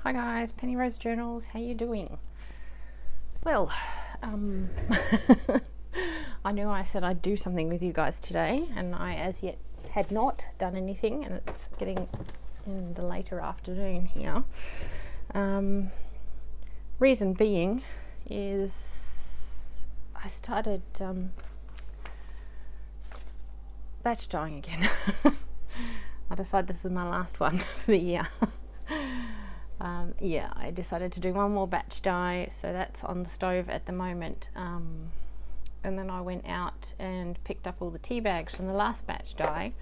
Hi guys, Penny Rose Journals, how you doing? Well, I knew I said I'd do something with you guys today, and I as yet had not done anything, and it's getting in the later afternoon here. Reason being is I started batch dyeing again. I decided this is my last one for the year. Yeah, I decided to do one more batch dye, so that's on the stove at the moment. And then I went out and picked up all the tea bags from the last batch dye,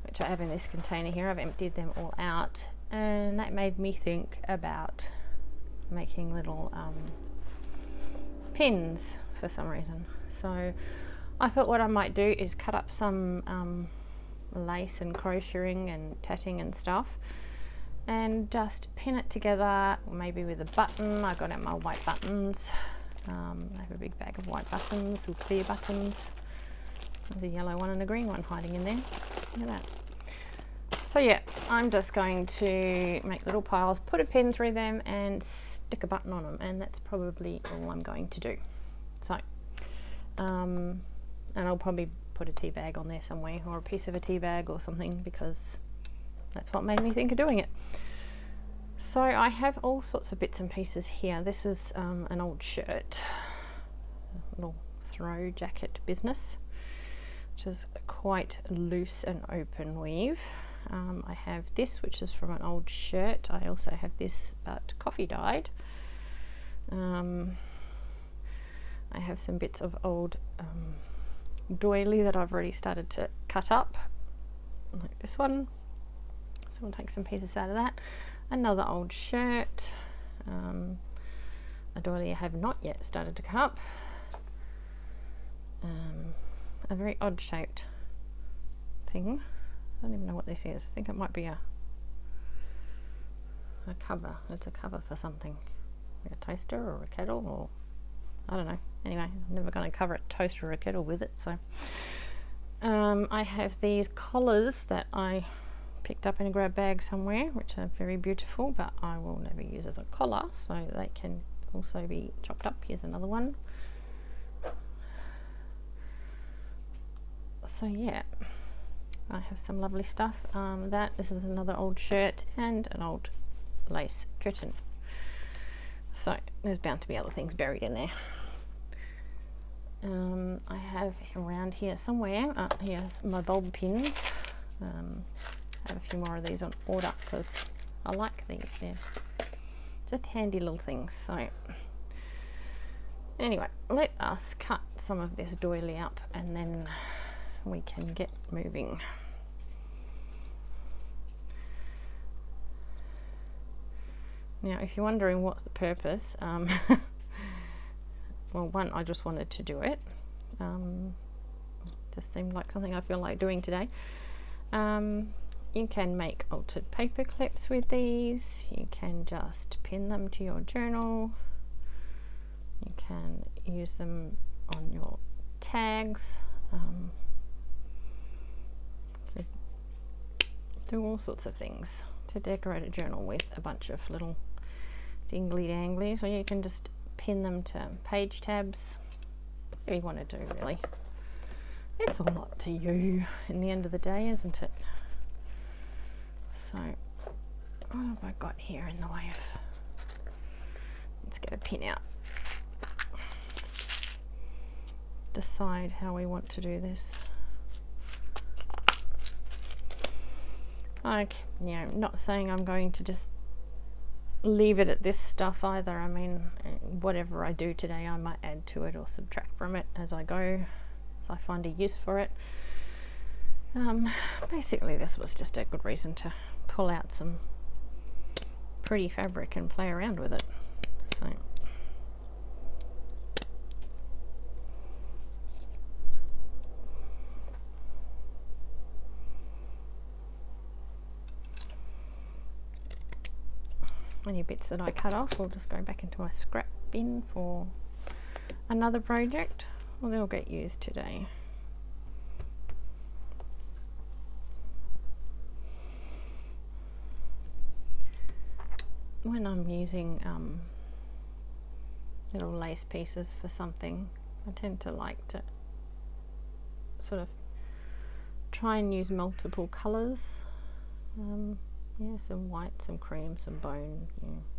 which I have in this container here. I've emptied them all out, and that made me think about making little pins for some reason. So I thought what I might do is cut up some lace and crocheting and tatting and stuff, and just pin it together, maybe with a button. I got out my white buttons. I have a big bag of white buttons, or clear buttons. There's a yellow one and a green one hiding in there. Look at that. So yeah, I'm just going to make little piles, put a pin through them and stick a button on them, and that's probably all I'm going to do. So, and I'll probably put a tea bag on there somewhere, or a piece of a tea bag or something, because that's what made me think of doing it. So I have all sorts of bits and pieces here. This is an old shirt, a little throw jacket business, which is quite loose and open weave. I have this, which is from an old shirt. I also have this, but coffee dyed. I have some bits of old doily that I've already started to cut up, like this one. So we'll take some pieces out of that. Another old shirt, a doily I have not yet started to cut up, a very odd shaped thing. I don't even know what this is. I think it might be a cover. It's a cover for something, like a toaster or a kettle, or I don't know. Anyway, I'm never going to cover a toaster or a kettle with it. So I have these collars that I picked up in a grab bag somewhere, which are very beautiful, but I will never use as a collar, so they can also be chopped up. Here's another one. So yeah, I have some lovely stuff. This is another old shirt and an old lace curtain. So there's bound to be other things buried in there. I have around here somewhere, here's my bulb pins. I have a few more of these on order because I like these. They're just handy little things. So anyway, let us cut some of this doily up and then we can get moving. Now if you're wondering what's the purpose, well, one, I just wanted to do it. Just seemed like something I feel like doing today. You can make altered paper clips with these. You can just pin them to your journal. You can use them on your tags. Do all sorts of things to decorate a journal with a bunch of little dingly danglies, or you can just pin them to page tabs. Whatever you want to do, really. It's all up to you in the end of the day, isn't it? So what have I got here in the way of, let's get a pin out, decide how we want to do this. Like, you know, not saying I'm going to just leave it at this stuff either. I mean, whatever I do today I might add to it or subtract from it as I go, as I find a use for it. Basically this was just a good reason to pull out some pretty fabric and play around with it. So any bits that I cut off will just go back into my scrap bin for another project. Well, they'll get used today. when I'm using little lace pieces for something, I tend to like to sort of try and use multiple colours. Yeah, some white, some cream, some bone,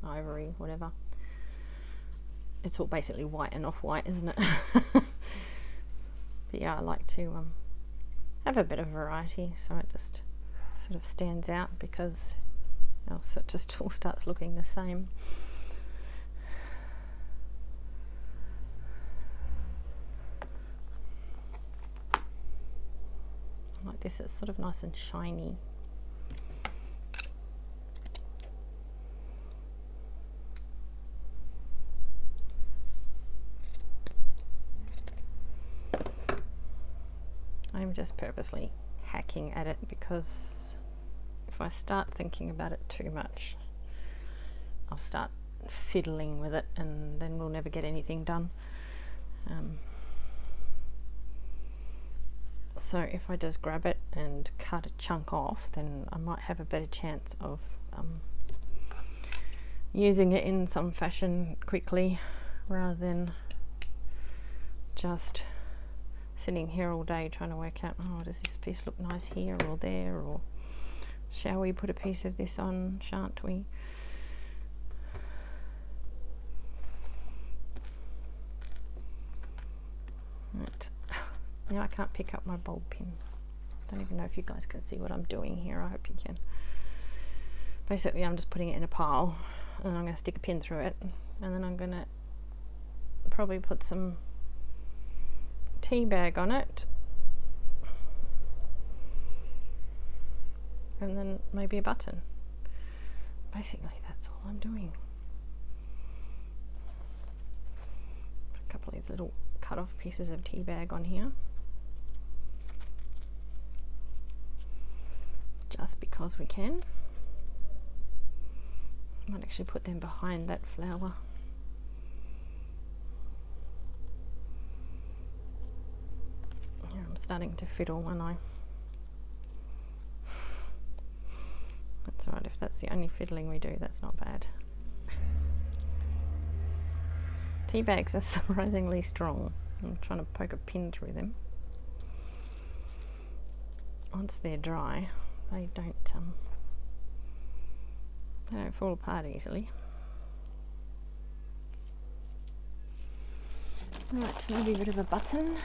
ivory, whatever. It's all basically white and off-white, isn't it? But yeah, I like to have a bit of variety, so it just sort of stands out, because else it just all starts looking the same. Like this, it's sort of nice and shiny. I'm just purposely hacking at it, because if I start thinking about it too much, I'll start fiddling with it and then we'll never get anything done. So if I just grab it and cut a chunk off, then I might have a better chance of using it in some fashion quickly, rather than just sitting here all day trying to work out, oh, does this piece look nice here or there, or shall we put a piece of this on, shan't we? Right. Now I can't pick up my bulb pin. Don't even know if you guys can see what I'm doing here. I hope you can. Basically, I'm just putting it in a pile, and I'm going to stick a pin through it, and then I'm going to probably put some tea bag on it, and then maybe a button. Basically, that's all I'm doing. Put a couple of these little cut off pieces of tea bag on here, just because we can. I might actually put them behind that flower. Yeah, I'm starting to fiddle when I... That's alright, if that's the only fiddling we do, that's not bad. Tea bags are surprisingly strong. I'm trying to poke a pin through them. Once they're dry, they don't fall apart easily. Right, maybe a bit of a button.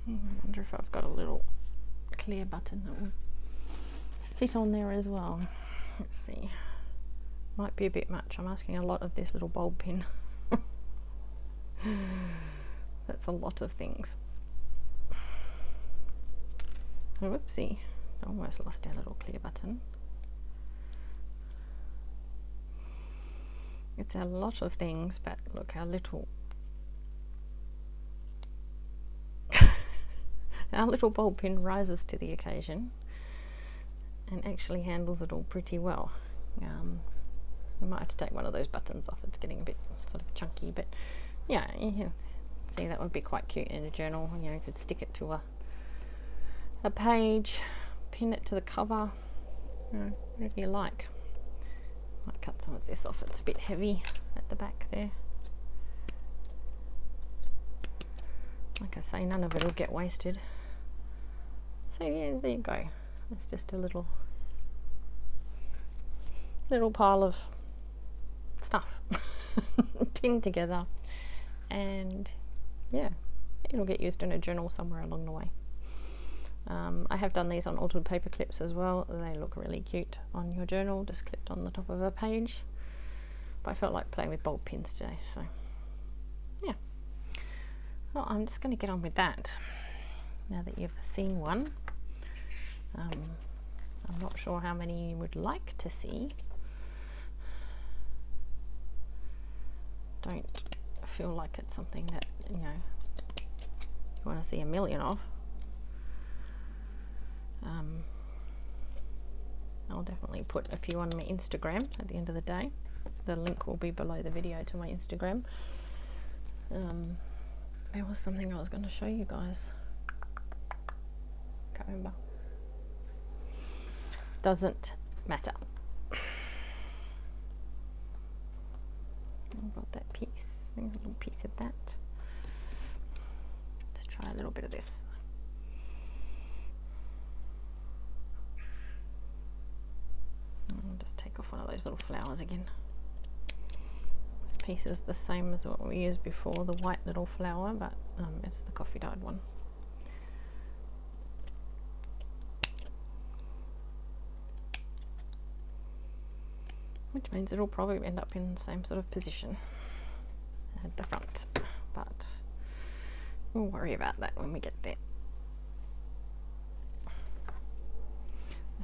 I wonder if I've got a little clear button that will fit on there as well. Let's see. Might be a bit much. I'm asking a lot of this little bulb pin. That's a lot of things. Oh, whoopsie. Almost lost our little clear button. It's a lot of things, but look how little our little bulb pin rises to the occasion and actually handles it all pretty well. I might have to take one of those buttons off. It's getting a bit sort of chunky, but yeah, you can see that would be quite cute in a journal. You know, you could stick it to a page, pin it to the cover, whatever you like. Might cut some of this off. It's a bit heavy at the back there. Like I say, none of it will get wasted. So yeah, there you go. It's just a little pile of stuff pinned together, and yeah, it'll get used in a journal somewhere along the way. I have done these on altered paper clips as well. They look really cute on your journal, just clipped on the top of a page. But I felt like playing with bulb pins today, so yeah. Well, I'm just going to get on with that now that you've seen one. I'm not sure how many you would like to see. Don't feel like it's something that, you know, you want to see a million of. definitely put a few on my Instagram at the end of the day. The link will be below the video to my Instagram. There was something I was going to show you guys. Can't remember. Doesn't matter. I've got that piece. A little piece of that. Let's try a little bit of this. I'll just take off one of those little flowers again. This piece is the same as what we used before, the white little flower, but it's the coffee dyed one. Which means it'll probably end up in the same sort of position at the front, but we'll worry about that when we get there.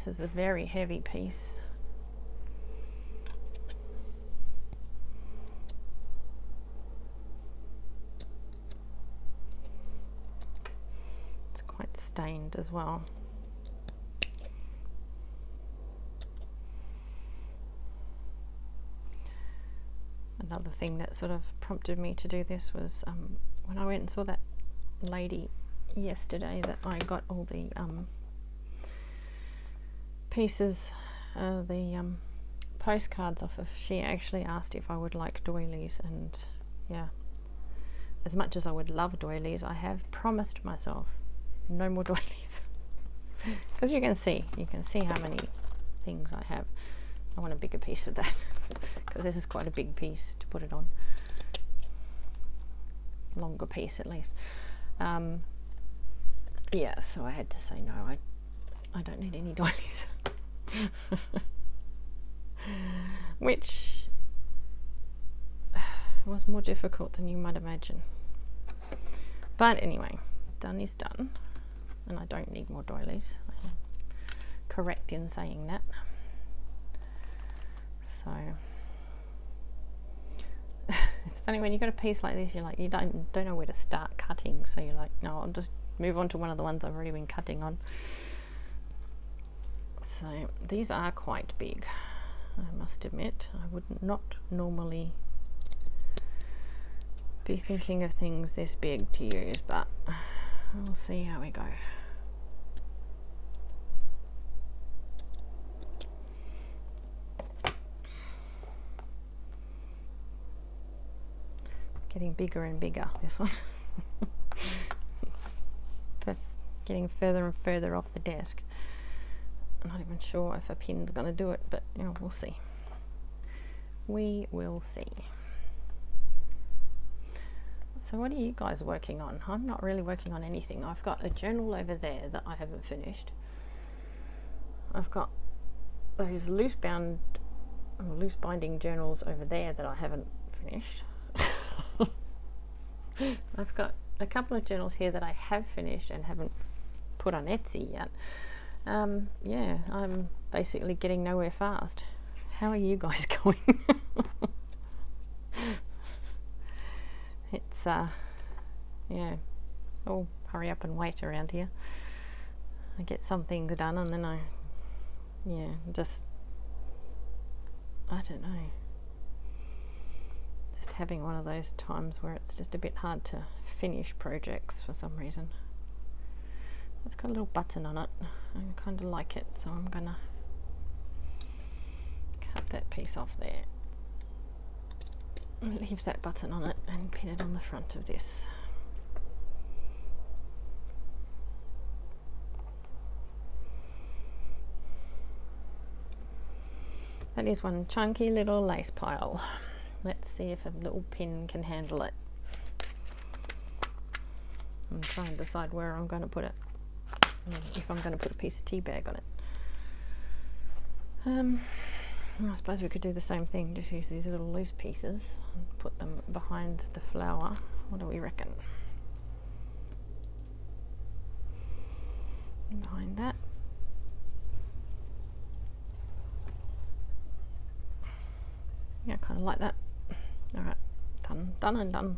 This is a very heavy piece. It's quite stained as well. Another thing that sort of prompted me to do this was when I went and saw that lady yesterday that I got all the pieces, the postcards off of. She actually asked if I would like doilies, and yeah, as much as I would love doilies, I have promised myself no more doilies. Because you can see how many things I have. I want a bigger piece of that because this is quite a big piece to put it on. Longer piece at least. Yeah, so I had to say no, I don't need any doilies. Which was more difficult than you might imagine. But anyway, done is done. And I don't need more doilies. I am correct in saying that. So it's funny when you got a piece like this, you're like, you don't know where to start cutting, so you're like, no, I'll just move on to one of the ones I've already been cutting on. So these are quite big, I must admit. I would not normally be thinking of things this big to use, but we'll see how we go. Getting bigger and bigger, this one. Getting further and further off the desk. I'm not even sure if a pin's going to do it, but you know, we'll see. We will see. So what are you guys working on? I'm not really working on anything. I've got a journal over there that I haven't finished. I've got those loose binding journals over there that I haven't finished. I've got a couple of journals here that I have finished and haven't put on Etsy yet. Yeah, I'm basically getting nowhere fast. How are you guys going? It's yeah, all hurry up and wait around here. I get some things done and then I don't know, just having one of those times where it's just a bit hard to finish projects for some reason. It's got a little button on it. I kind of like it, so I'm gonna cut that piece off there, leave that button on it and pin it on the front of this. That is one chunky little lace pile. Let's see if a little pin can handle it. I'm trying to decide where I'm going to put it. If I'm going to put a piece of tea bag on it. I suppose we could do the same thing, just use these little loose pieces and put them behind the flower. What do we reckon? Behind that. Yeah, kind of like that. Alright, done and done.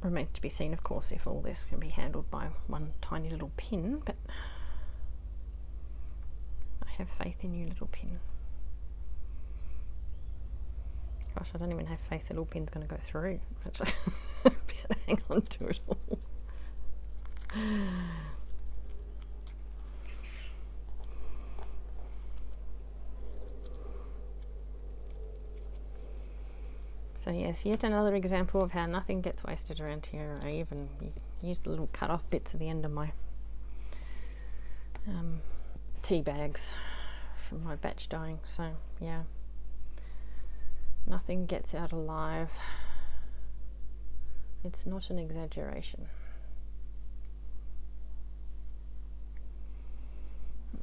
Remains to be seen, of course, if all this can be handled by one tiny little pin, but have faith in you, little pin. Gosh, I don't even have faith the little pin's going to go through. I just better hang on to it all. So yes, yet another example of how nothing gets wasted around here. I even used the little cut off bits at the end of my tea bags from my batch dyeing. So yeah, nothing gets out alive. It's not an exaggeration.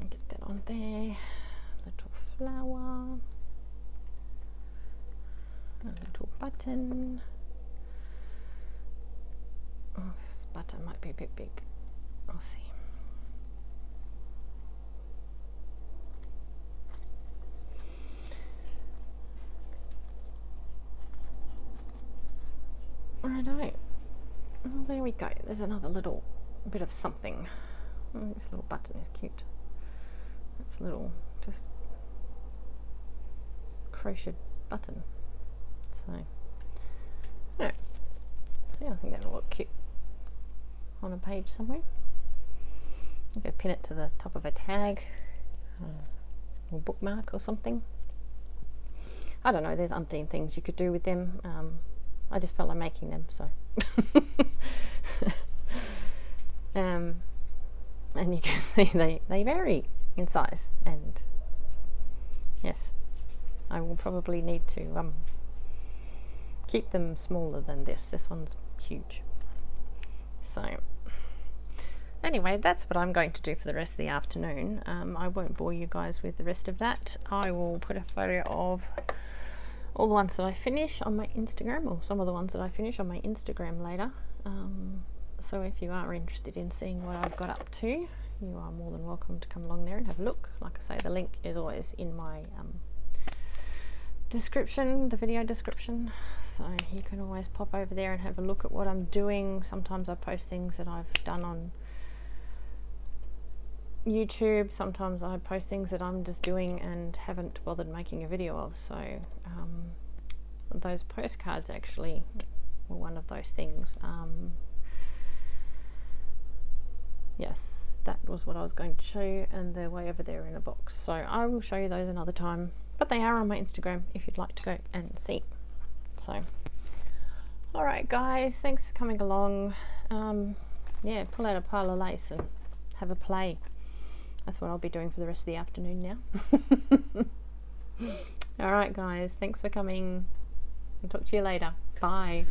Get that on there. Little flower. A little button. Oh, this button might be a bit big. I'll see. Righto. Well, there we go. There's another little bit of something. Oh, this little button is cute. It's a little, just crocheted button. So, yeah, I think that'll look cute on a page somewhere. You could pin it to the top of a tag or bookmark or something. I don't know, there's umpteen things you could do with them. I just felt like making them, so. And you can see they vary in size, and yes, I will probably need to keep them smaller than this. This one's huge. So anyway, that's what I'm going to do for the rest of the afternoon. I won't bore you guys with the rest of that. I will put a photo of all the ones that I finish on my Instagram, or some of the ones that I finish on my Instagram later. So if you are interested in seeing what I've got up to, you are more than welcome to come along there and have a look. Like I say, the link is always in my description, the video description, so you can always pop over there and have a look at what I'm doing. Sometimes I post things that I've done on YouTube, sometimes I post things that I'm just doing and haven't bothered making a video of, so those postcards actually were one of those things. Yes, that was what I was going to show you, and they're way over there in a box, so I will show you those another time, but they are on my Instagram if you'd like to go and see. So alright guys, thanks for coming along. Yeah, pull out a pile of lace and have a play. That's what I'll be doing for the rest of the afternoon now. Alright guys, thanks for coming. I'll talk to you later. Bye.